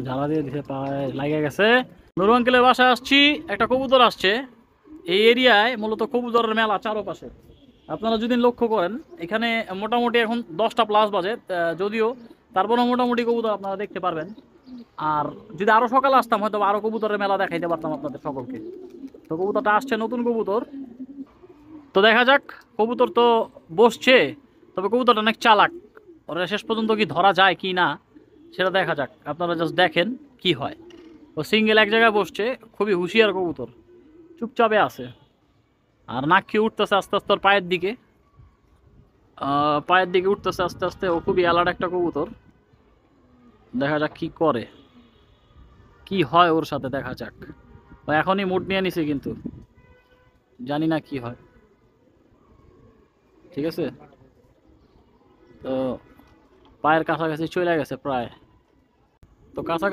ঝালা দিয়ে দিছে, পায়ে লাগে গেছে। নুরু আঙ্কেলের বাসায় আসছি, একটা কবুতর আসছে। এই এরিয়ায় মূলত কবুতরের মেলা চারপাশে। আপনারা যদি লক্ষ্য করেন, এখানে মোটামুটি এখন 10টা প্লাস বাজে, যদিও তারপরেও মোটামুটি কবুতর আপনারা দেখতে পারবেন। আর যদি আরো সকালে আসতাম হয়তো আরো কবুতরের মেলা দেখাইতে পারতাম আপনাদের সকলকে। তো কবুতরটা আসছে, নতুন কবুতর। তো দেখা যাক। কবুতর তো বসছে, তবে কবুতরটা অনেক চালাক। ওরা শেষ পর্যন্ত কি ধরা যায় কি না সেটা দেখা যাক, আপনারা জাস্ট দেখেন কি হয়। ও সিঙ্গেল এক জায়গায় বসছে, খুবই হুঁশিয়ার কবুতর, চুপচাপে আছে। আর নাক খেয়ে উঠতেছে আস্তে আস্তে ওর পায়ের দিকে। পায়ের দিকে উঠতেছে আস্তে আস্তে। ও খুবই অ্যালার্ট একটা কবুতর। দেখা যাক কি করে, কি হয় ওর সাথে, দেখা যাক। ও এখনই মুড নিয়ে নিছে, কিন্তু জানি না কি হয়। ঠিক আছে, তো পায়ের কাছাকাছি চলে গেছে প্রায়। তো কাছাকাছি